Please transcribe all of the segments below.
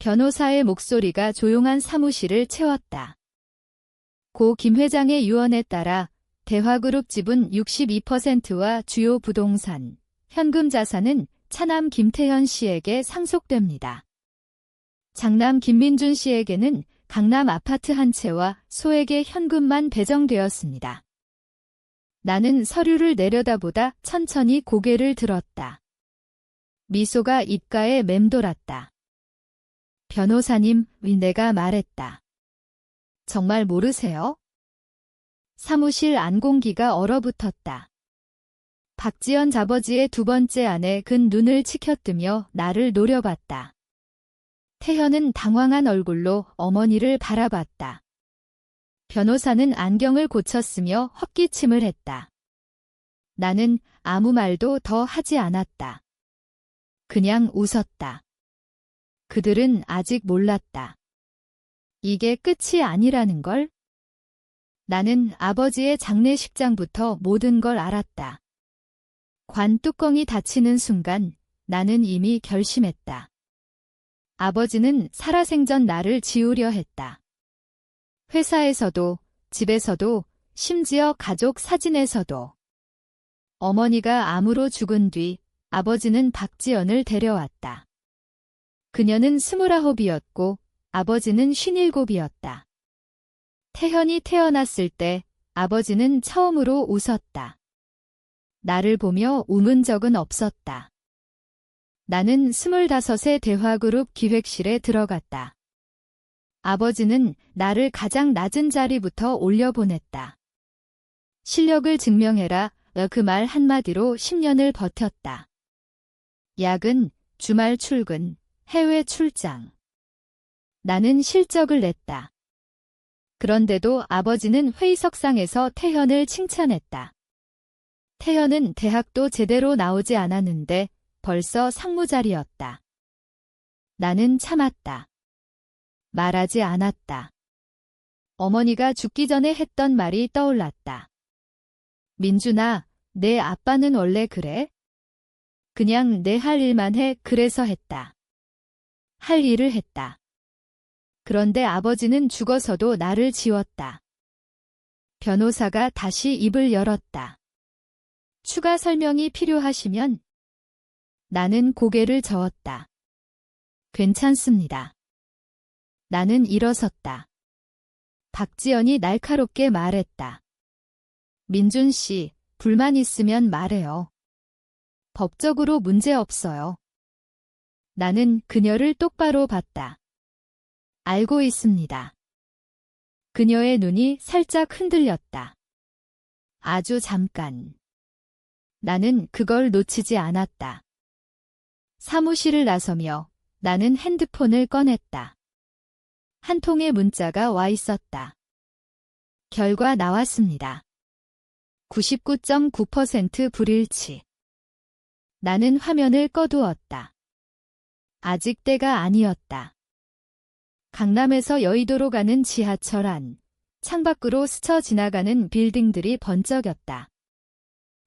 변호사의 목소리가 조용한 사무실을 채웠다. 고 김 회장의 유언에 따라 대화그룹 지분 62%와 주요 부동산, 현금 자산은 차남 김태현 씨에게 상속됩니다. 장남 김민준 씨에게는 강남 아파트 한 채와 소액의 현금만 배정되었습니다. 나는 서류를 내려다보다 천천히 고개를 들었다. 미소가 입가에 맴돌았다. 변호사님, 내가 말했다. 정말 모르세요? 사무실 안공기가 얼어붙었다. 박지연 아버지의 두 번째 아내 근 눈을 치켜뜨며 나를 노려봤다. 태현은 당황한 얼굴로 어머니를 바라봤다. 변호사는 안경을 고쳤으며 헛기침을 했다. 나는 아무 말도 더 하지 않았다. 그냥 웃었다. 그들은 아직 몰랐다. 이게 끝이 아니라는 걸? 나는 아버지의 장례식장부터 모든 걸 알았다. 관 뚜껑이 닫히는 순간 나는 이미 결심했다. 아버지는 살아생전 나를 지우려 했다. 회사에서도, 집에서도, 심지어 가족 사진에서도. 어머니가 암으로 죽은 뒤 아버지는 박지연을 데려왔다. 그녀는 29이었고 아버지는 57이었다. 태현이 태어났을 때 아버지는 처음으로 웃었다. 나를 보며 웃은 적은 없었다. 나는 25의 대화그룹 기획실에 들어갔다. 아버지는 나를 가장 낮은 자리부터 올려보냈다. 실력을 증명해라. 그 말 한마디로 10년을 버텼다. 야근, 주말 출근, 해외 출장. 나는 실적을 냈다. 그런데도 아버지는 회의석상에서 태현을 칭찬했다. 태현은 대학도 제대로 나오지 않았는데 벌써 상무자리였다. 나는 참았다. 말하지 않았다. 어머니가 죽기 전에 했던 말이 떠올랐다. 민준아, 내 아빠는 원래 그래? 그냥 내 할 일만 해. 그래서 했다. 할 일을 했다. 그런데 아버지는 죽어서도 나를 지웠다. 변호사가 다시 입을 열었다. 추가 설명이 필요하시면? 나는 고개를 저었다. 괜찮습니다. 나는 일어섰다. 박지연이 날카롭게 말했다. 민준 씨, 불만 있으면 말해요. 법적으로 문제 없어요. 나는 그녀를 똑바로 봤다. 알고 있습니다. 그녀의 눈이 살짝 흔들렸다. 아주 잠깐. 나는 그걸 놓치지 않았다. 사무실을 나서며 나는 핸드폰을 꺼냈다. 한 통의 문자가 와 있었다. 결과 나왔습니다. 99.9% 불일치. 나는 화면을 꺼두었다. 아직 때가 아니었다. 강남에서 여의도로 가는 지하철 안, 창밖으로 스쳐 지나가는 빌딩들이 번쩍였다.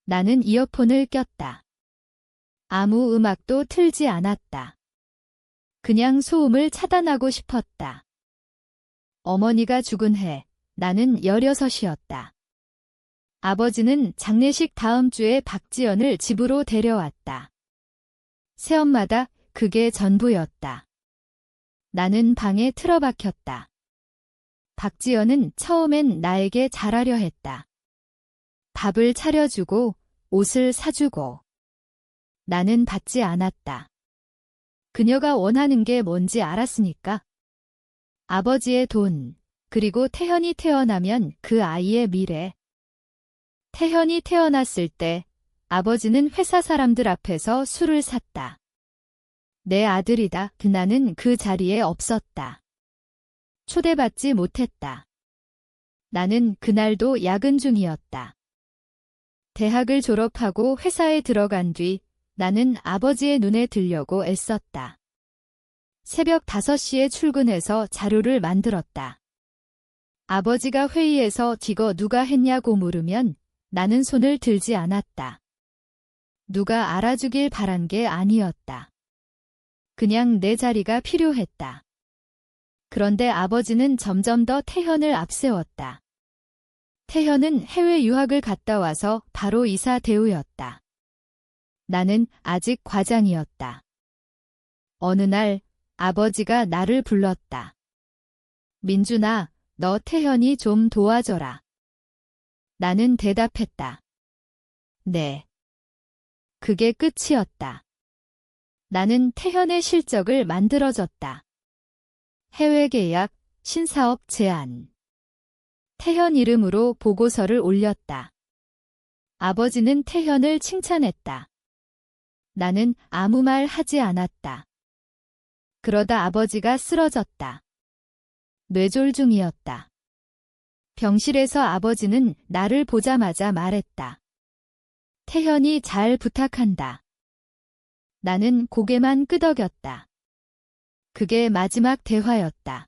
나는 이어폰을 꼈다. 아무 음악도 틀지 않았다. 그냥 소음을 차단하고 싶었다. 어머니가 죽은 해, 나는 16이었다. 아버지는 장례식 다음 주에 박지연을 집으로 데려왔다. 새엄마다 그게 전부였다. 나는 방에 틀어박혔다. 박지연은 처음엔 나에게 잘하려 했다. 밥을 차려주고 옷을 사주고. 나는 받지 않았다. 그녀가 원하는 게 뭔지 알았으니까. 아버지의 돈, 그리고 태현이 태어나면 그 아이의 미래. 태현이 태어났을 때 아버지는 회사 사람들 앞에서 술을 샀다. 내 아들이다. 나는 그 자리에 없었다. 초대받지 못했다. 나는 그날도 야근 중이었다. 대학을 졸업하고 회사에 들어간 뒤 나는 아버지의 눈에 들려고 애썼다. 새벽 5시에 출근해서 자료를 만들었다. 아버지가 회의에서 이거 누가 했냐고 물으면 나는 손을 들지 않았다. 누가 알아주길 바란 게 아니었다. 그냥 내 자리가 필요했다. 그런데 아버지는 점점 더 태현을 앞세웠다. 태현은 해외 유학을 갔다 와서 바로 이사 대우였다. 나는 아직 과장이었다. 어느 날 아버지가 나를 불렀다. 민준아, 너 태현이 좀 도와줘라. 나는 대답했다. 네. 그게 끝이었다. 나는 태현의 실적을 만들어줬다. 해외 계약, 신사업 제안. 태현 이름으로 보고서를 올렸다. 아버지는 태현을 칭찬했다. 나는 아무 말 하지 않았다. 그러다 아버지가 쓰러졌다. 뇌졸중이었다. 병실에서 아버지는 나를 보자마자 말했다. 태현이 잘 부탁한다. 나는 고개만 끄덕였다. 그게 마지막 대화였다.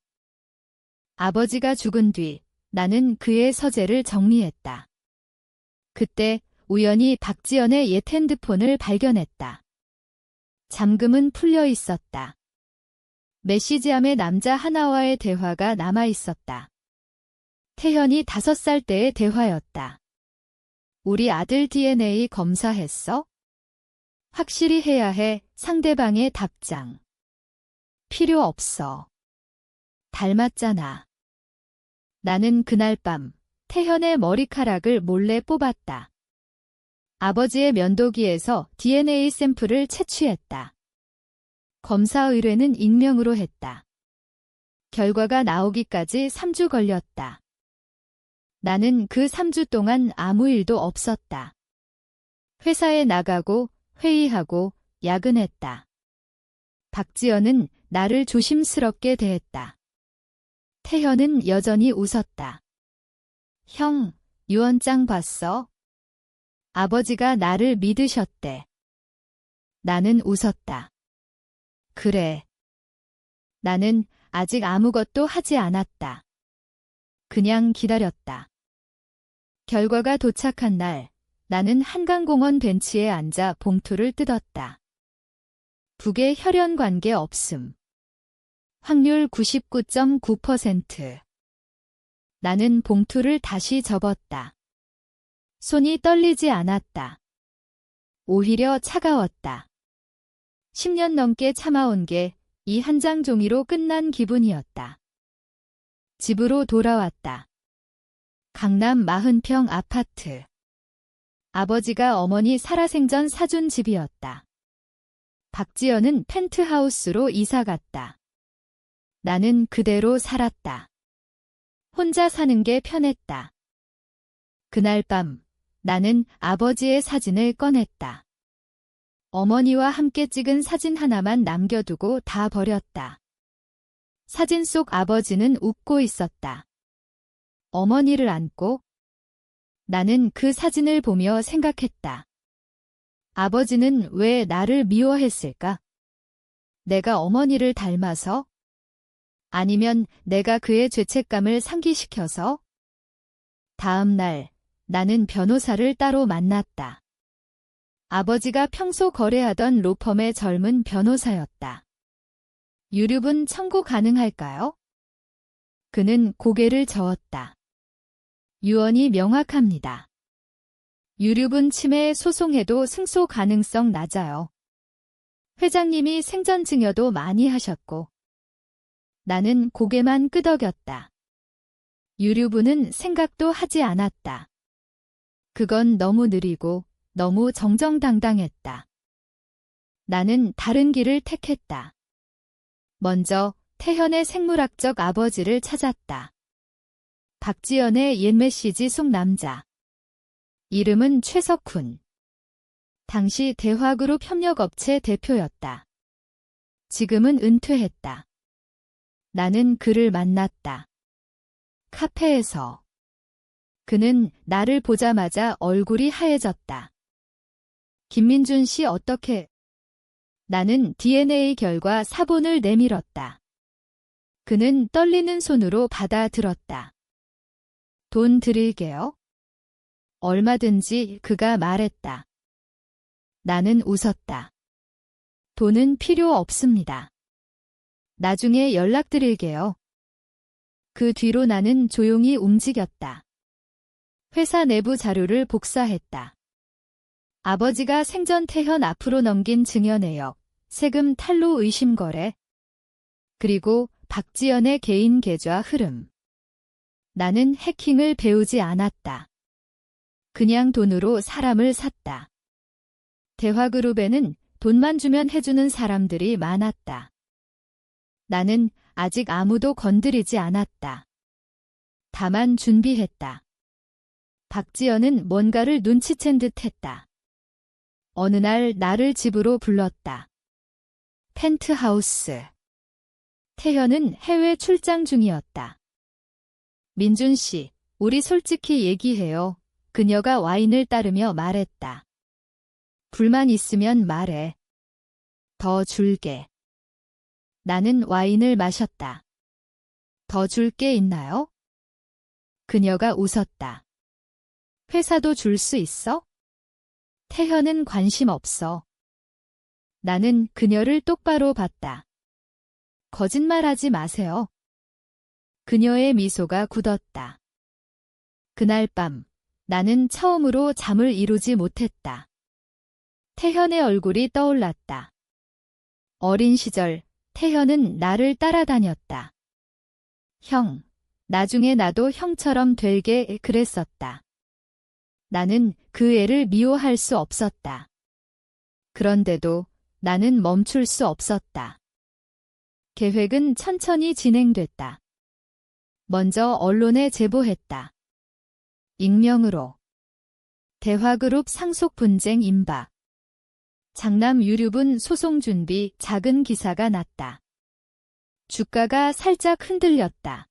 아버지가 죽은 뒤 나는 그의 서재를 정리했다. 그때 우연히 박지연의 옛 핸드폰을 발견했다. 잠금은 풀려 있었다. 메시지함에 남자 하나와의 대화가 남아 있었다. 태현이 5살 때의 대화였다. 우리 아들 DNA 검사했어? 확실히 해야 해. 상대방의 답장. 필요 없어. 닮았잖아. 나는 그날 밤 태현의 머리카락을 몰래 뽑았다. 아버지의 면도기에서 DNA 샘플을 채취했다. 검사 의뢰는 익명으로 했다. 결과가 나오기까지 3주 걸렸다. 나는 그 3주 동안 아무 일도 없었다. 회사에 나가고 회의하고 야근했다. 박지연은 나를 조심스럽게 대했다. 태현은 여전히 웃었다. 형, 유언장 봤어? 아버지가 나를 믿으셨대. 나는 웃었다. 그래. 나는 아직 아무것도 하지 않았다. 그냥 기다렸다. 결과가 도착한 날, 나는 한강공원 벤치에 앉아 봉투를 뜯었다. 북의 혈연 관계 없음. 확률 99.9%. 나는 봉투를 다시 접었다. 손이 떨리지 않았다. 오히려 차가웠다. 10년 넘게 참아온 게 이 한 장 종이로 끝난 기분이었다. 집으로 돌아왔다. 강남 40평 아파트. 아버지가 어머니 살아생전 사준 집이었다. 박지연은 펜트하우스로 이사갔다. 나는 그대로 살았다. 혼자 사는 게 편했다. 그날 밤 나는 아버지의 사진을 꺼냈다. 어머니와 함께 찍은 사진 하나만 남겨두고 다 버렸다. 사진 속 아버지는 웃고 있었다. 어머니를 안고 나는 그 사진을 보며 생각했다. 아버지는 왜 나를 미워했을까? 내가 어머니를 닮아서? 아니면 내가 그의 죄책감을 상기시켜서? 다음 날 나는 변호사를 따로 만났다. 아버지가 평소 거래하던 로펌의 젊은 변호사였다. 유류분 청구 가능할까요? 그는 고개를 저었다. 유언이 명확합니다. 유류분 침해 소송해도 승소 가능성 낮아요. 회장님이 생전 증여도 많이 하셨고. 나는 고개만 끄덕였다. 유류분은 생각도 하지 않았다. 그건 너무 느리고 너무 정정당당했다. 나는 다른 길을 택했다. 먼저 태현의 생물학적 아버지를 찾았다. 박지연의 옛 메시지 속 남자. 이름은 최석훈. 당시 대화그룹 협력업체 대표였다. 지금은 은퇴했다. 나는 그를 만났다. 카페에서. 그는 나를 보자마자 얼굴이 하얘졌다. 김민준 씨 어떻게? 나는 DNA 결과 사본을 내밀었다. 그는 떨리는 손으로 받아들었다. 돈 드릴게요. 얼마든지 그가 말했다. 나는 웃었다. 돈은 필요 없습니다. 나중에 연락드릴게요. 그 뒤로 나는 조용히 움직였다. 회사 내부 자료를 복사했다. 아버지가 생전 태현 앞으로 넘긴 증여 내역, 세금 탈루 의심 거래, 그리고 박지연의 개인 계좌 흐름. 나는 해킹을 배우지 않았다. 그냥 돈으로 사람을 샀다. 대화그룹에는 돈만 주면 해주는 사람들이 많았다. 나는 아직 아무도 건드리지 않았다. 다만 준비했다. 박지연은 뭔가를 눈치챈 듯 했다. 어느 날 나를 집으로 불렀다. 펜트하우스. 태현은 해외 출장 중이었다. 민준 씨, 우리 솔직히 얘기해요. 그녀가 와인을 따르며 말했다. 불만 있으면 말해. 더 줄게. 나는 와인을 마셨다. 더 줄 게 있나요? 그녀가 웃었다. 회사도 줄 수 있어? 태현은 관심 없어. 나는 그녀를 똑바로 봤다. 거짓말하지 마세요. 그녀의 미소가 굳었다. 그날 밤, 나는 처음으로 잠을 이루지 못했다. 태현의 얼굴이 떠올랐다. 어린 시절, 태현은 나를 따라다녔다. 형, 나중에 나도 형처럼 되게 그랬었다. 나는 그 애를 미워할 수 없었다. 그런데도 나는 멈출 수 없었다. 계획은 천천히 진행됐다. 먼저 언론에 제보했다. 익명으로. 대화그룹 상속 분쟁 임박. 장남 유류분 소송 준비 작은 기사가 났다. 주가가 살짝 흔들렸다.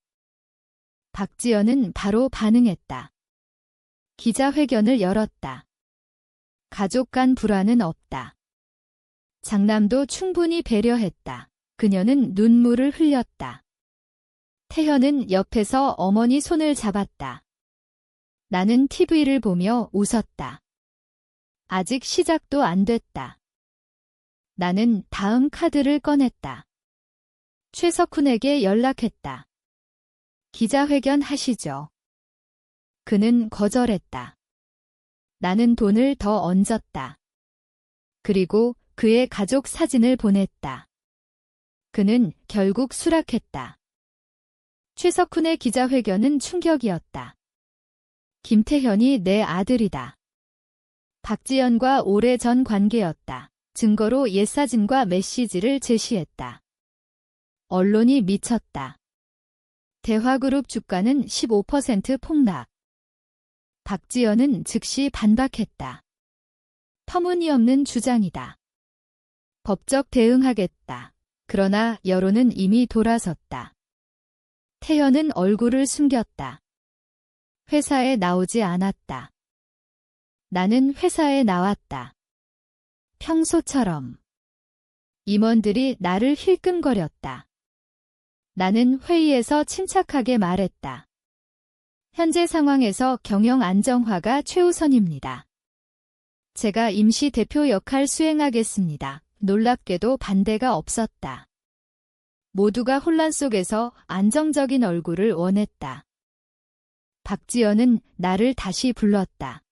박지연은 바로 반응했다. 기자회견을 열었다. 가족 간 불화는 없다. 장남도 충분히 배려했다. 그녀는 눈물을 흘렸다. 태현은 옆에서 어머니 손을 잡았다. 나는 TV를 보며 웃었다. 아직 시작도 안 됐다. 나는 다음 카드를 꺼냈다. 최석훈에게 연락했다. 기자회견 하시죠. 그는 거절했다. 나는 돈을 더 얹었다. 그리고 그의 가족 사진을 보냈다. 그는 결국 수락했다. 최석훈의 기자회견은 충격이었다. 김태현이 내 아들이다. 박지연과 오래전 관계였다. 증거로 옛사진과 메시지를 제시했다. 언론이 미쳤다. 대화그룹 주가는 15% 폭락. 박지연은 즉시 반박했다. 터무니없는 주장이다. 법적 대응하겠다. 그러나 여론은 이미 돌아섰다. 태현은 얼굴을 숨겼다. 회사에 나오지 않았다. 나는 회사에 나왔다. 평소처럼. 임원들이 나를 힐끔거렸다. 나는 회의에서 침착하게 말했다. 현재 상황에서 경영 안정화가 최우선입니다. 제가 임시 대표 역할 수행하겠습니다. 놀랍게도 반대가 없었다. 모두가 혼란 속에서 안정적인 얼굴을 원했다. 박지연은 나를 다시 불렀다.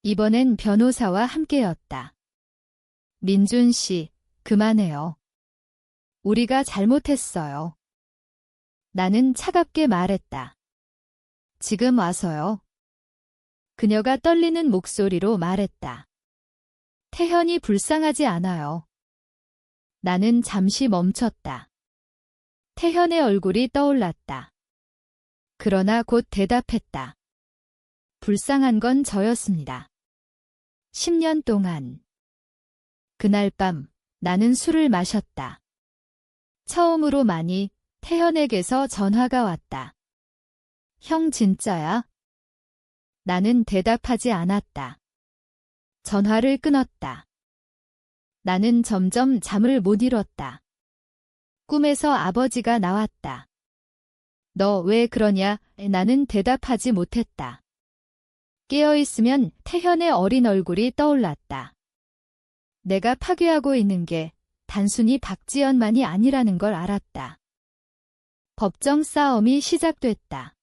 이번엔 변호사와 함께였다. 민준 씨, 그만해요. 우리가 잘못했어요. 나는 차갑게 말했다. 지금 와서요. 그녀가 떨리는 목소리로 말했다. 태현이 불쌍하지 않아요. 나는 잠시 멈췄다. 태현의 얼굴이 떠올랐다. 그러나 곧 대답했다. 불쌍한 건 저였습니다. 10년 동안. 그날 밤 나는 술을 마셨다. 처음으로 많이 태현에게서 전화가 왔다. 형 진짜야? 나는 대답하지 않았다. 전화를 끊었다. 나는 점점 잠을 못 이뤘다. 꿈에서 아버지가 나왔다. 너 왜 그러냐? 나는 대답하지 못했다. 깨어있으면 태현의 어린 얼굴이 떠올랐다. 내가 파괴하고 있는 게 단순히 박지연만이 아니라는 걸 알았다. 법정 싸움이 시작됐다.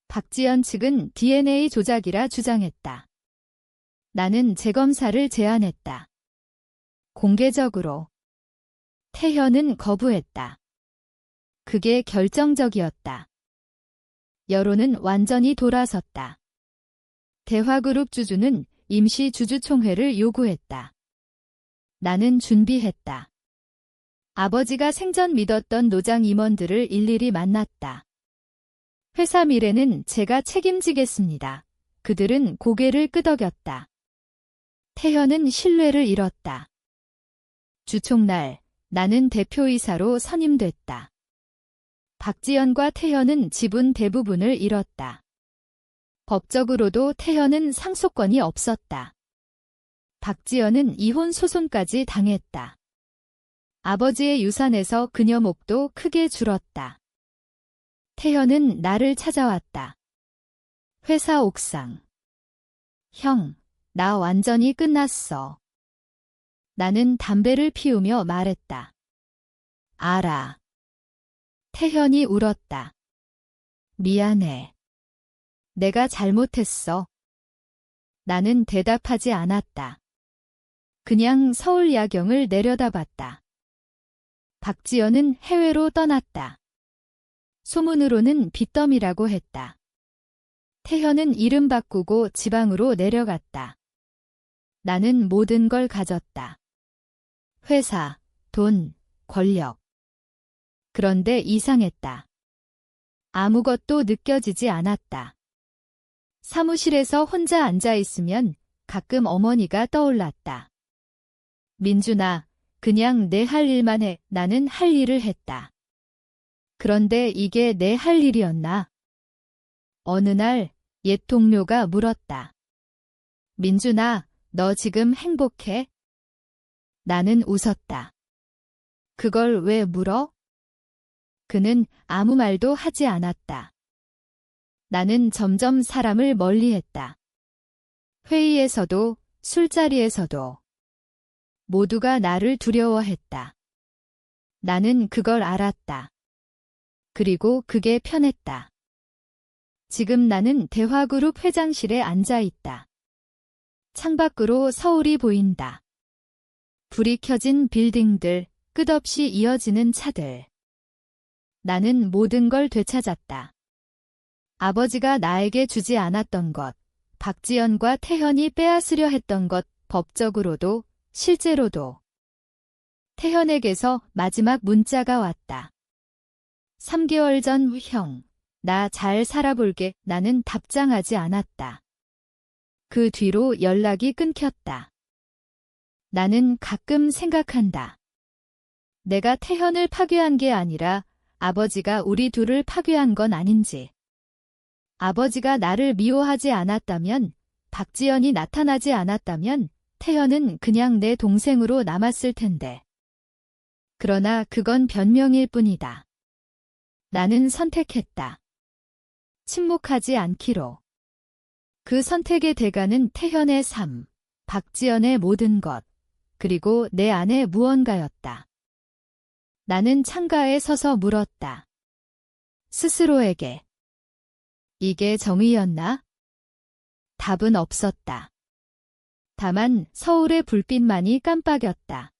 박지연 측은 DNA 조작이라 주장했다. 나는 재검사를 제안했다. 공개적으로. 태현은 거부했다. 그게 결정적이었다. 여론은 완전히 돌아섰다. 대화그룹 주주는 임시 주주총회를 요구했다. 나는 준비했다. 아버지가 생전 믿었던 노장 임원들을 일일이 만났다. 회사 미래는 제가 책임지겠습니다. 그들은 고개를 끄덕였다. 태현은 신뢰를 잃었다. 주총날, 나는 대표이사로 선임됐다. 박지연과 태현은 지분 대부분을 잃었다. 법적으로도 태현은 상속권이 없었다. 박지연은 이혼 소송까지 당했다. 아버지의 유산에서 그녀 몫도 크게 줄었다. 태현은 나를 찾아왔다. 회사 옥상. 형, 나 완전히 끝났어. 나는 담배를 피우며 말했다. 알아. 태현이 울었다. 미안해. 내가 잘못했어. 나는 대답하지 않았다. 그냥 서울 야경을 내려다봤다. 박지연은 해외로 떠났다. 소문으로는 빚더미라고 했다. 태현은 이름 바꾸고 지방으로 내려갔다. 나는 모든 걸 가졌다. 회사, 돈, 권력. 그런데 이상했다. 아무것도 느껴지지 않았다. 사무실에서 혼자 앉아 있으면 가끔 어머니가 떠올랐다. 민준아, 그냥 내 할 일만 해. 나는 할 일을 했다. 그런데 이게 내 할 일이었나? 어느 날 옛 동료가 물었다. 민준아, 너 지금 행복해? 나는 웃었다. 그걸 왜 물어? 그는 아무 말도 하지 않았다. 나는 점점 사람을 멀리했다. 회의에서도, 술자리에서도. 모두가 나를 두려워했다. 나는 그걸 알았다. 그리고 그게 편했다. 지금 나는 대화그룹 회장실에 앉아 있다. 창밖으로 서울이 보인다. 불이 켜진 빌딩들, 끝없이 이어지는 차들. 나는 모든 걸 되찾았다. 아버지가 나에게 주지 않았던 것, 박지연과 태현이 빼앗으려 했던 것, 법적으로도, 실제로도. 태현에게서 마지막 문자가 왔다. 3개월 전 형, 나 잘 살아볼게. 나는 답장하지 않았다. 그 뒤로 연락이 끊겼다. 나는 가끔 생각한다. 내가 태현을 파괴한 게 아니라 아버지가 우리 둘을 파괴한 건 아닌지. 아버지가 나를 미워하지 않았다면, 박지연이 나타나지 않았다면 태현은 그냥 내 동생으로 남았을 텐데. 그러나 그건 변명일 뿐이다. 나는 선택했다. 침묵하지 않기로. 그 선택의 대가는 태현의 삶, 박지연의 모든 것, 그리고 내 안의 무언가였다. 나는 창가에 서서 물었다. 스스로에게. 이게 정의였나? 답은 없었다. 다만 서울의 불빛만이 깜빡였다.